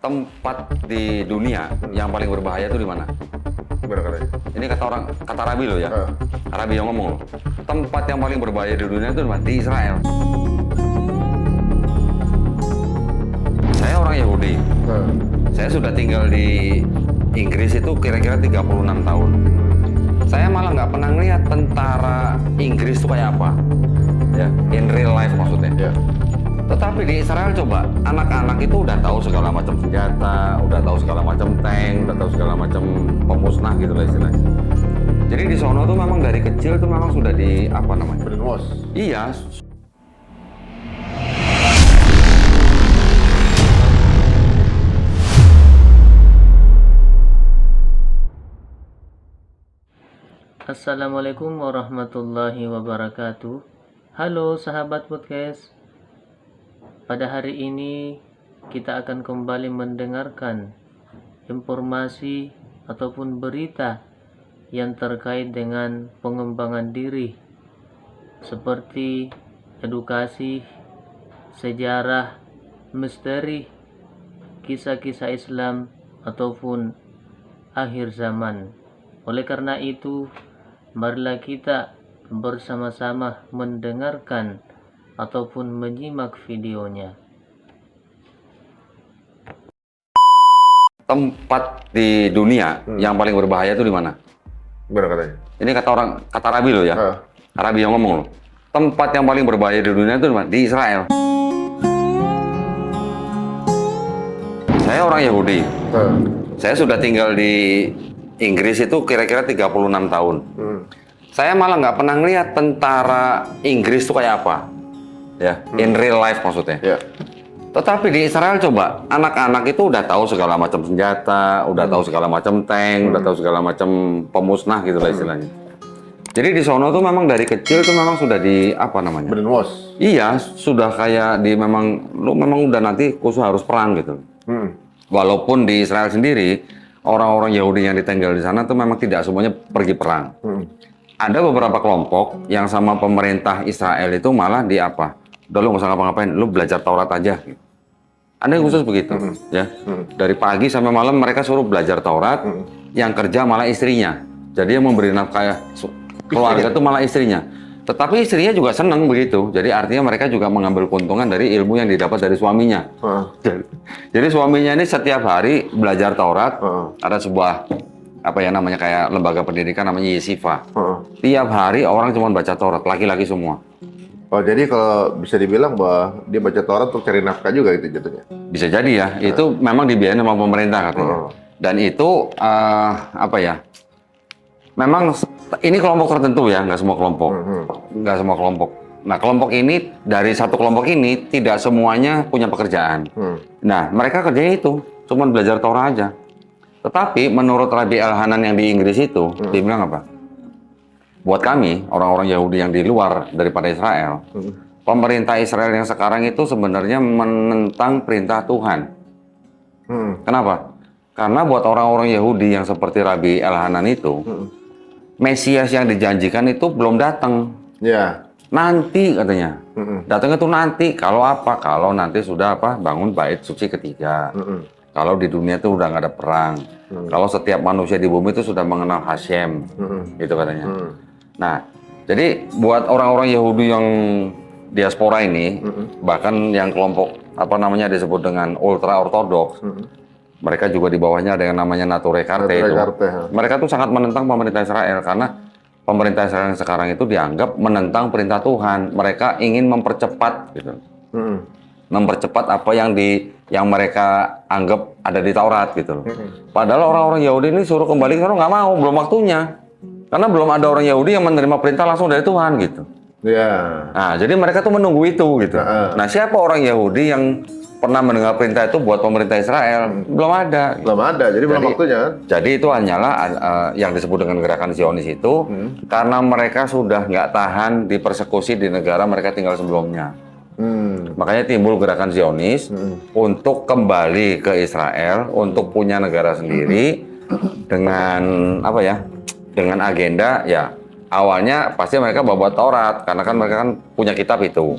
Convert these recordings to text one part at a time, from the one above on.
tempat di dunia yang paling berbahaya itu di mana? Gimana katanya? Ini kata Arabi loh ya. Ah. Arabi yang ngomong loh. Tempat yang paling berbahaya di dunia itu di mana? Di Israel. Saya orang Yahudi. Saya sudah tinggal di Inggris itu kira-kira 36 tahun. Saya malah nggak pernah ngeliat tentara Inggris itu kayak apa. Ya, in real life maksudnya. Ya. Tetapi di Israel coba, anak-anak itu udah tahu segala macam senjata, udah tahu segala macam tank, udah tahu segala macam pemusnah gitu lah istilahnya. Jadi di sono tuh memang dari kecil tuh memang sudah di apa namanya? Brainwash. Iya. Assalamualaikum warahmatullahi wabarakatuh. Halo sahabat podcast. Pada hari ini kita akan kembali mendengarkan informasi ataupun berita yang terkait dengan pengembangan diri seperti edukasi, sejarah, misteri, kisah-kisah Islam ataupun akhir zaman. Oleh karena itu, marilah kita bersama-sama mendengarkan ataupun menyimak videonya. Tempat di dunia yang paling berbahaya itu di mana? Gimana katanya? Ini kata Arabi loh ya. Ah. Arabi yang ngomong loh. Tempat yang paling berbahaya di dunia itu di mana? Di Israel. Saya orang Yahudi. Saya sudah tinggal di Inggris itu kira-kira 36 tahun. Saya malah nggak pernah ngeliat tentara Inggris itu kayak apa. Ya, in real life maksudnya. Ya. Tetapi di Israel coba, anak-anak itu udah tahu segala macam senjata, udah tahu segala macam tank, udah tahu segala macam pemusnah gitu lah istilahnya. Jadi di sono tuh memang dari kecil tuh memang sudah di apa namanya? Brainwash. Iya, sudah kayak di lu memang udah nanti khusus harus perang gitu. Walaupun di Israel sendiri orang-orang Yahudi yang ditinggal di sana tuh memang tidak semuanya pergi perang. Ada beberapa kelompok yang sama pemerintah Israel itu malah di apa? Udah lu nggak usah ngapa-ngapain, lu belajar Taurat aja. Gitu. Ada yang khusus begitu, ya. Dari pagi sampai malam mereka suruh belajar Taurat, yang kerja malah istrinya. Jadi yang memberi nafkah keluarga itu malah istrinya. Tetapi istrinya juga senang begitu. Jadi artinya mereka juga mengambil keuntungan dari ilmu yang didapat dari suaminya. Jadi suaminya ini setiap hari belajar Taurat. Ada sebuah apa ya namanya kayak lembaga pendidikan namanya Yeshiva. Tiap hari orang cuma baca Taurat, laki-laki semua. Oh, jadi kalau bisa dibilang bahwa dia baca Taurat untuk cari nafkah juga gitu jatuhnya? Bisa jadi ya, itu memang dibiayain sama pemerintah katanya. Dan itu apa ya? Memang ini kelompok tertentu ya, nggak semua kelompok, nggak semua kelompok. Nah kelompok ini dari satu kelompok ini tidak semuanya punya pekerjaan. Nah mereka kerjanya itu cuma belajar Taurat aja. Tetapi menurut Rabbi Elhanan yang di Inggris itu, dia bilang apa? Buat kami, orang-orang Yahudi yang di luar daripada Israel, pemerintah Israel yang sekarang itu sebenarnya menentang perintah Tuhan. Kenapa? Karena buat orang-orang Yahudi yang seperti Rabbi Elhanan itu, Mesias yang dijanjikan itu belum datang. Ya. Nanti katanya. Datangnya tuh nanti. Kalau apa? Kalau nanti sudah apa? Bangun bait suci ketiga. Kalau di dunia itu udah nggak ada perang. Kalau setiap manusia di bumi itu sudah mengenal Hashem. Gitu katanya. Nah, jadi buat orang-orang Yahudi yang diaspora ini, bahkan yang kelompok apa namanya disebut dengan ultra ortodoks, mereka juga di bawahnya ada yang namanya Nature Carte itu. Mereka tuh sangat menentang pemerintah Israel karena pemerintah Israel yang sekarang itu dianggap menentang perintah Tuhan. Mereka ingin mempercepat, gitu. Mempercepat apa yang mereka anggap ada di Taurat, gitu. Padahal orang-orang Yahudi ini suruh kembali karena nggak mau, belum waktunya. Karena belum ada orang Yahudi yang menerima perintah langsung dari Tuhan gitu. Ya. Nah, jadi mereka tuh menunggu itu gitu. Nah, siapa orang Yahudi yang pernah mendengar perintah itu buat pemerintah Israel? Belum ada. Belum ada, jadi belum waktunya. Jadi itu hanyalah yang disebut dengan gerakan Zionis itu karena mereka sudah nggak tahan dipersekusi di negara mereka tinggal sebelumnya. Makanya timbul gerakan Zionis untuk kembali ke Israel, untuk punya negara sendiri dengan apa ya? Dengan agenda ya awalnya pasti mereka bawa Taurat karena kan mereka kan punya kitab itu.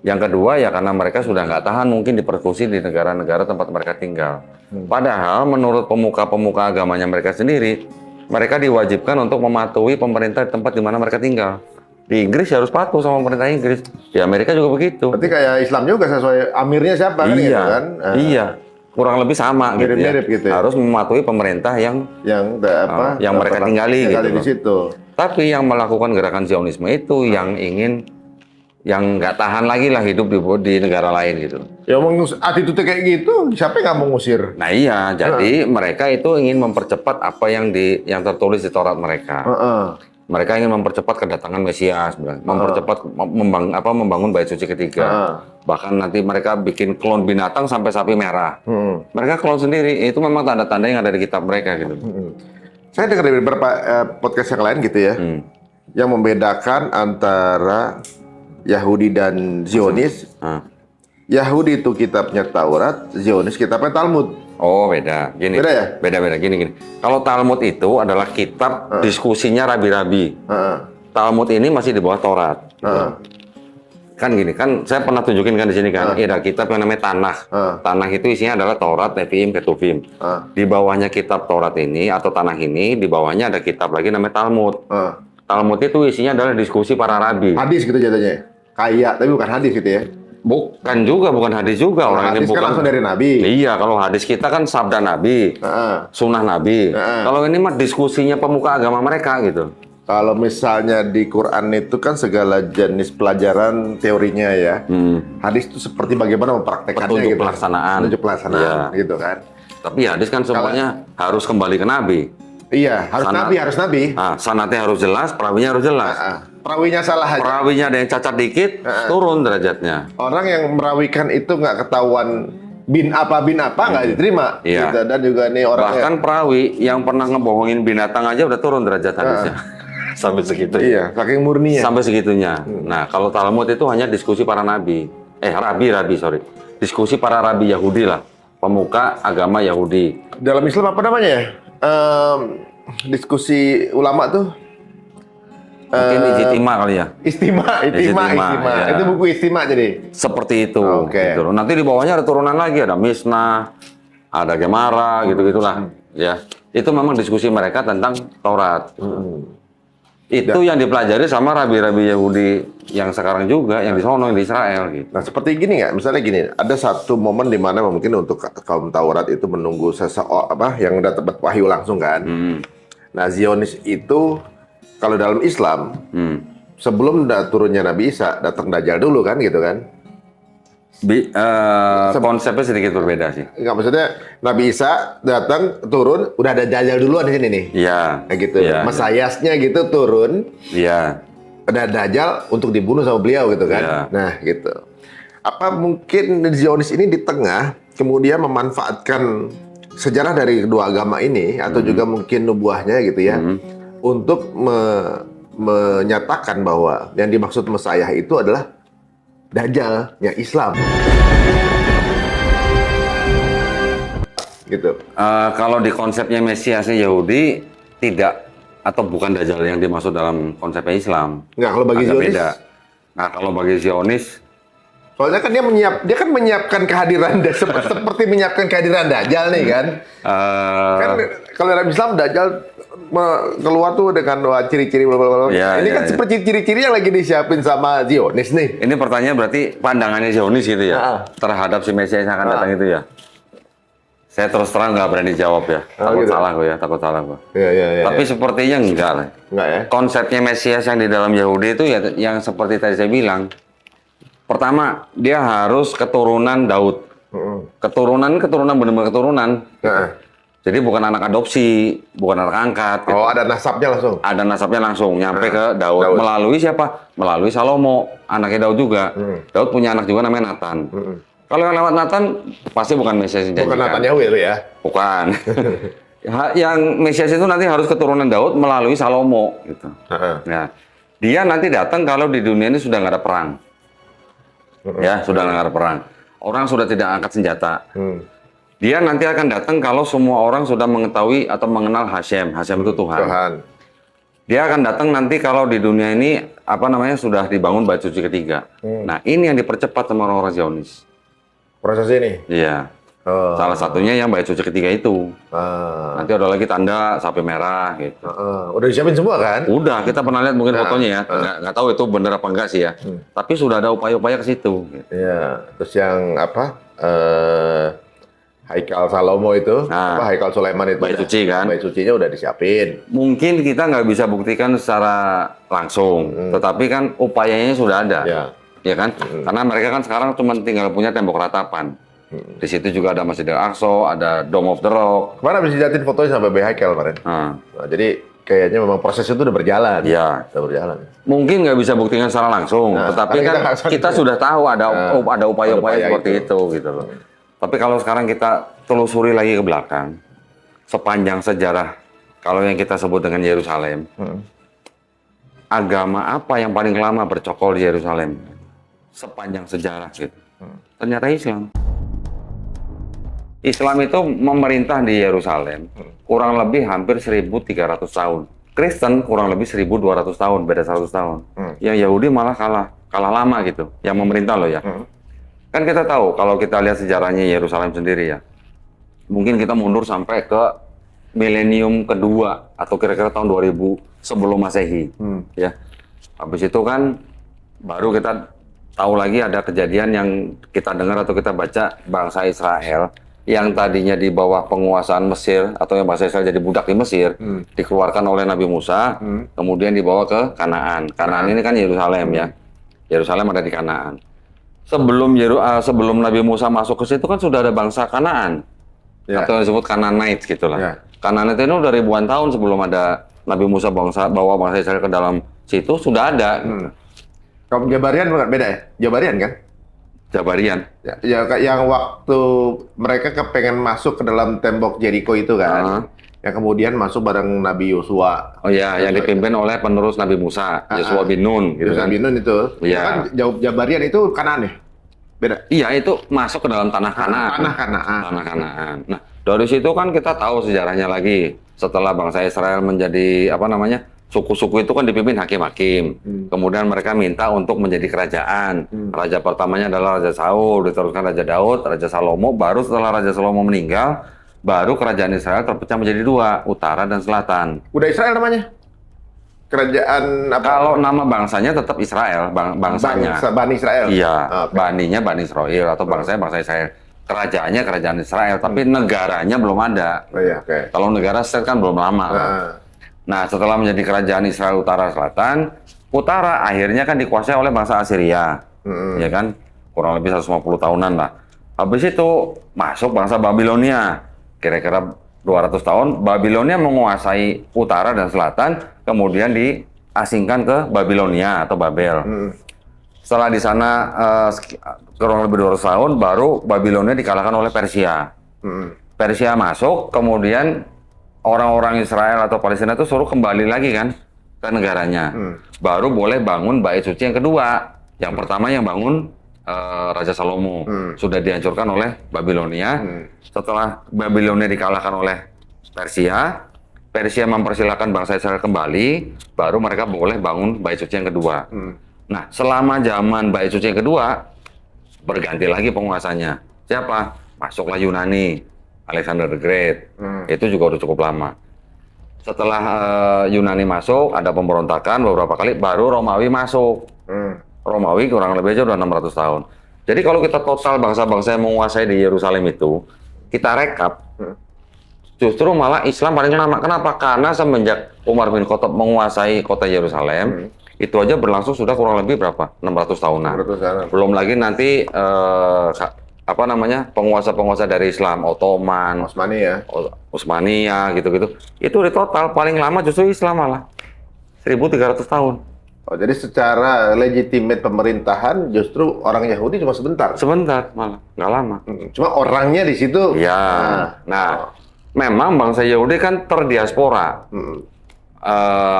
Yang kedua ya karena mereka sudah nggak tahan mungkin dipersekusi di negara-negara tempat mereka tinggal. Padahal menurut pemuka-pemuka agamanya mereka sendiri, mereka diwajibkan untuk mematuhi pemerintah di tempat di mana mereka tinggal. Di Inggris harus patuh sama pemerintah Inggris. Di Amerika juga begitu. Berarti kayak Islam juga sesuai amirnya siapa kan gitu kan? Iya. Kurang lebih sama Mirip-mirip gitu ya. Harus mematuhi pemerintah yang mereka tinggali gitu. Di situ. Tapi yang melakukan gerakan Zionisme itu yang ingin yang nggak tahan lagi lah hidup di negara lain gitu. Ya attitude kayak gitu, siapa yang nggak mau ngusir? Nah iya, jadi mereka itu ingin mempercepat apa yang tertulis di Taurat mereka. Mereka ingin mempercepat kedatangan Mesias, mempercepat membangun bait suci ketiga. Bahkan nanti mereka bikin klon binatang sampai sapi merah. Mereka klon sendiri, itu memang tanda-tanda yang ada di kitab mereka gitu. Saya dengar dari beberapa podcast yang lain gitu ya, yang membedakan antara Yahudi dan Zionis. Yahudi itu kitabnya Taurat, Zionis kitabnya Talmud. Oh beda, gini. Beda ya? Beda, gini. Kalau Talmud itu adalah kitab diskusinya rabi-rabi. Talmud ini masih di bawah Taurat. Kan gini, kan saya pernah tunjukin kan di sini kan, ada kitab yang namanya Tanakh. Tanakh itu isinya adalah Taurat, Nevi'im, Ketuvim. Di bawahnya kitab Taurat ini atau Tanakh ini, di bawahnya ada kitab lagi namanya Talmud. Talmud itu isinya adalah diskusi para rabi. Hadis gitu jadinya. Kayak, tapi bukan hadis gitu ya. Bukan hadis juga. Orang hadis ini bukan kan langsung dari Nabi. Iya, kalau hadis kita kan sabda Nabi, sunnah Nabi. Kalau ini mah diskusinya pemuka agama mereka gitu. Kalau misalnya di Quran itu kan segala jenis pelajaran teorinya ya. Hadis itu seperti bagaimana mempraktekannya petunjuk gitu. Pelaksanaan. Petunjuk pelaksanaan gitu kan. Tapi hadis kan semuanya harus kembali ke Nabi. Iya, harus Nabi. Sanatnya harus jelas, perawinya harus jelas. Perawinya salah aja. Perawinya ada yang cacat dikit, turun derajatnya. Orang yang merawikan itu nggak ketahuan bin apa nggak diterima. Iya. Gitu. Dan juga nih orang bahkan perawi yang pernah ngebohongin binatang aja udah turun derajat hadisnya. Sampai segitu. Iya, saking murninya. Sampai segitunya. Nah, kalau Talmud itu hanya diskusi para nabi. Rabi, sorry. Diskusi para rabi Yahudi lah. Pemuka agama Yahudi. Dalam Islam apa namanya ya? Diskusi ulama tuh. Mungkin ijtima kali ya. Istima. Ya. Itu buku istima jadi. Seperti itu. Oke. Gitu. Nanti di bawahnya ada turunan lagi, ada Misnah, ada Gemara, gitu-gitulah. Ya. Itu memang diskusi mereka tentang Taurat. Itu yang dipelajari sama rabi-rabi Yahudi yang sekarang juga, yang di sono, yang di Israel gitu. Nah, seperti gini nggak? Misalnya gini, ada satu momen di mana mungkin untuk kaum Taurat itu menunggu seseorang yang udah dapat wahyu langsung kan. Nah, Zionis itu kalau dalam Islam sebelum turunnya Nabi Isa datang Dajjal dulu kan gitu kan? Konsepnya sedikit berbeda sih. Enggak, maksudnya Nabi Isa datang turun udah ada Dajjal duluan di sini nih. Iya. Kayak gitu. Ya, Mesayasnya gitu turun. Iya. Ada Dajjal untuk dibunuh sama beliau gitu kan. Ya. Nah, gitu. Apa mungkin Zionis ini di tengah kemudian memanfaatkan sejarah dari kedua agama ini atau juga mungkin nubuahnya gitu ya untuk menyatakan bahwa yang dimaksud Mesayah itu adalah Dajjalnya Islam. Gitu. Kalau di konsepnya Mesiasnya Yahudi tidak atau bukan Dajjal yang dimaksud dalam konsepnya Islam. Enggak, kalau bagi Zionis beda. Nah, kalau bagi Zionis soalnya kan dia kan menyiapkan kehadiran seperti menyiapkan kehadiran Dajjal nih kan. Kan kalau dalam Islam Dajjal keluar tuh dengan ciri-ciri ini kan seperti ciri-ciri yang lagi disiapin sama Zionis nih. Ini pertanyaan berarti pandangannya Zionis gitu ya terhadap si Mesias yang akan datang itu ya. Saya terus terang nggak berani jawab ya. Takut salah gue. Iya. Tapi sepertinya enggak lah. Enggak ya. Konsepnya Mesias yang di dalam Yahudi itu ya yang seperti tadi saya bilang. Pertama, dia harus keturunan Daud. Keturunan benar-benar keturunan. Jadi bukan anak adopsi, bukan anak angkat. Gitu. Oh, ada nasabnya langsung. Ada nasabnya langsung nyampe ke Daud. Melalui siapa? Melalui Salomo, anaknya Daud juga. Daud punya anak juga namanya Nathan. Kalau yang lewat Nathan pasti bukan Mesias yang bukan Nathan Yahweh itu ya. Bukan. Yang Mesias itu nanti harus keturunan Daud melalui Salomo gitu. Nah, dia nanti datang kalau di dunia ini sudah nggak ada perang. Ya, sudah nggak ada perang. Orang sudah tidak angkat senjata. Dia nanti akan datang kalau semua orang sudah mengetahui atau mengenal Hashem. Hashem itu Tuhan. Dia akan datang nanti kalau di dunia ini apa namanya sudah dibangun bait suci ketiga. Nah, ini yang dipercepat sama orang-orang Zionis. Proses ini. Iya. Salah satunya yang bait suci ketiga itu. Nanti ada lagi tanda sapi merah gitu. Udah disiapin semua kan? Udah, kita pernah lihat mungkin fotonya ya. Nggak tahu itu bener apa enggak sih ya. Tapi sudah ada upaya-upaya ke situ. Gitu. Iya. Terus yang apa? Haikal Salomo itu, Haikal Sulaiman itu. Bait suci kan? Bait sucinya udah disiapin. Mungkin kita nggak bisa buktikan secara langsung, tetapi kan upayanya sudah ada. Ya kan? Karena mereka kan sekarang cuma tinggal punya tembok ratapan. Di situ juga ada Masjid Al-Aqsa, ada Dome of the Rock. Kemarin habis dilihatin fotonya sampai Haikal kemarin. Nah, jadi kayaknya memang proses itu udah berjalan. Iya. Udah berjalan. Mungkin nggak bisa buktikan secara langsung, tetapi kan kita sudah tahu ada upaya-upaya seperti itu gitu loh. Tapi kalau sekarang kita telusuri lagi ke belakang, sepanjang sejarah, kalau yang kita sebut dengan Yerusalem, agama apa yang paling lama bercokol di Yerusalem? Sepanjang sejarah gitu. Ternyata Islam. Islam itu memerintah di Yerusalem kurang lebih hampir 1.300 tahun. Kristen kurang lebih 1.200 tahun, beda 100 tahun. Yang Yahudi malah kalah lama gitu, yang memerintah loh ya. Kan kita tahu kalau kita lihat sejarahnya Yerusalem sendiri ya. Mungkin kita mundur sampai ke milenium kedua atau kira-kira tahun 2000 sebelum Masehi. Ya. Habis itu kan baru kita tahu lagi ada kejadian yang kita dengar atau kita baca bangsa Israel yang tadinya di bawah penguasaan Mesir atau yang bangsa Israel jadi budak di Mesir dikeluarkan oleh Nabi Musa kemudian dibawa ke Kanaan. Kanaan ini kan Yerusalem ya. Yerusalem ada di Kanaan. Sebelum Nabi Musa masuk ke situ kan sudah ada bangsa Kanaan atau yang disebut Canaanites gitulah. Kanaan itu udah ribuan tahun sebelum ada Nabi Musa bawa bangsa Israel ke dalam situ sudah ada. Kaum Jabarian beda ya? Jabarian kan? Jabarian. Ya, yang waktu mereka kepengen masuk ke dalam tembok Jericho itu kan, yang kemudian masuk bareng Nabi Yosua. Oh iya, yang dipimpin oleh penerus Nabi Musa, Yosua bin Nun. Gitu Yosua kan? bin Nun itu. Iya. Kan Jabarian itu Kanaan ya? Beda? Iya, itu masuk ke dalam tanah Kanaan. Tanah Kanaan. Nah, dari situ kan kita tahu sejarahnya lagi. Setelah bangsa Israel menjadi apa namanya? Suku-suku itu kan dipimpin hakim-hakim. Kemudian mereka minta untuk menjadi kerajaan. Raja pertamanya adalah Raja Saul, diteruskan Raja Daud, Raja Salomo. Baru setelah Raja Salomo meninggal, baru kerajaan Israel terpecah menjadi dua, utara dan selatan. Udah Israel namanya? Kerajaan apa? Kalau nama bangsanya tetap Israel, bangsanya. Bani Israel? Iya, baninya Bani Israel atau bangsanya bangsa Israel. Kerajaannya kerajaan Israel, tapi negaranya belum ada. Oh iya, oke. Kalau negara state kan belum lama. Nah, setelah menjadi kerajaan Israel utara selatan, utara akhirnya kan dikuasai oleh bangsa Assyria. Ya kan? Kurang lebih 150 tahunan lah. Habis itu masuk bangsa Babilonia. Kira-kira 200 tahun Babilonia menguasai utara dan selatan, kemudian diasingkan ke Babilonia atau Babel. Setelah di sana kurang lebih 200 tahun baru Babilonia dikalahkan oleh Persia. Persia masuk, kemudian orang-orang Israel atau Palestina itu suruh kembali lagi kan ke negaranya. Baru boleh bangun bait suci yang kedua. Yang pertama yang bangun Raja Salomo. Sudah dihancurkan oleh Babilonia. Setelah Babilonia dikalahkan oleh Persia, Persia mempersilahkan bangsa Israel kembali, baru mereka boleh bangun bait suci yang kedua. Nah, selama zaman bait suci yang kedua, berganti lagi penguasanya. Siapa? Masuklah Yunani. Alexander the Great, itu juga udah cukup lama. Setelah Yunani masuk, ada pemberontakan beberapa kali, baru Romawi masuk. Romawi kurang lebih aja udah 600 tahun. Jadi kalau kita total bangsa-bangsa yang menguasai di Yerusalem itu, kita rekap, justru malah Islam paling lama. Kenapa? Karena semenjak Umar bin Khattab menguasai kota Yerusalem, itu aja berlangsung sudah kurang lebih berapa? 600 tahunan. 600 tahun. Belum lagi nanti apa namanya penguasa-penguasa dari Islam, Ottoman, Utsmaniyah gitu-gitu. Itu di total paling lama justru Islam malah 1.300 tahun. Oh, jadi secara legitimate pemerintahan justru orang Yahudi cuma sebentar. Sebentar malah, nggak lama. Cuma orangnya di situ. Ya. Nah, memang bangsa Yahudi kan terdiaspora.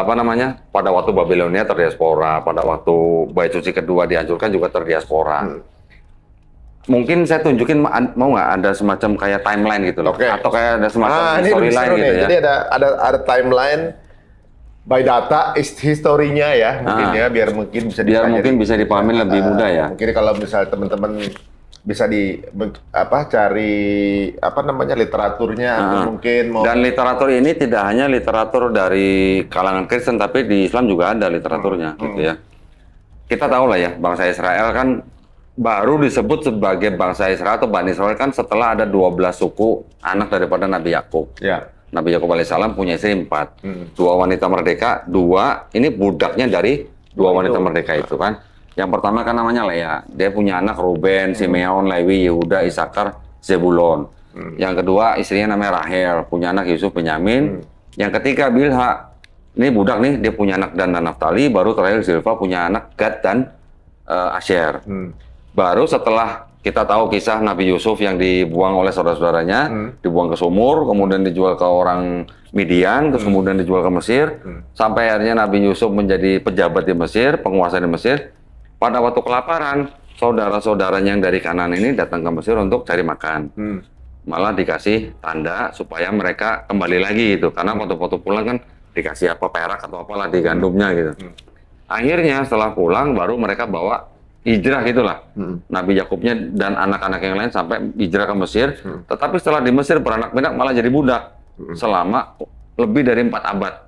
Apa namanya? Pada waktu Babilonia terdiaspora, pada waktu bait suci kedua dihancurkan juga terdiaspora. Mungkin saya tunjukin, mau nggak ada semacam kayak timeline gitu loh, atau kayak ada semacam storyline gitu ya. Jadi ada timeline by data historinya ya mungkin ya biar mungkin bisa dipahami lebih mudah ya. Mungkin kalau misalnya teman-teman bisa cari literaturnya atau mungkin dan literatur ini tidak hanya literatur dari kalangan Kristen tapi di Islam juga ada literaturnya gitu ya. Kita tahu lah ya, bangsa Israel kan baru disebut sebagai bangsa Israel atau Bani Israel kan setelah ada 12 suku anak daripada Nabi Yakub. Ya. Nabi Yakub alaihissalam punya istri 4, 2 wanita merdeka, 2 ini budaknya dari 2 wanita merdeka itu kan. Yang pertama kan namanya Lea, dia punya anak Ruben, Simeon, Lewi, Yehuda, Isakar, Zebulon. Yang kedua istrinya namanya Rahel, punya anak Yusuf, Benyamin. Yang ketiga Bilha, ini budak nih, dia punya anak Dan dan Naftali. Baru terakhir Zilpa punya anak Gad dan Asher. Baru setelah kita tahu kisah Nabi Yusuf yang dibuang oleh saudara-saudaranya, dibuang ke sumur, kemudian dijual ke orang Midian, terus kemudian dijual ke Mesir, sampai akhirnya Nabi Yusuf menjadi pejabat di Mesir, penguasa di Mesir. Pada waktu kelaparan, saudara-saudaranya yang dari kanan ini datang ke Mesir untuk cari makan. Malah dikasih tanda supaya mereka kembali lagi gitu. Karena waktu pulang kan dikasih perak atau apalah di gandumnya gitu. Akhirnya setelah pulang baru mereka bawa hijrah gitulah. Nabi Yakubnya dan anak-anak yang lain sampai hijrah ke Mesir. Tetapi setelah di Mesir beranak pinak malah jadi budak selama lebih dari 4 abad.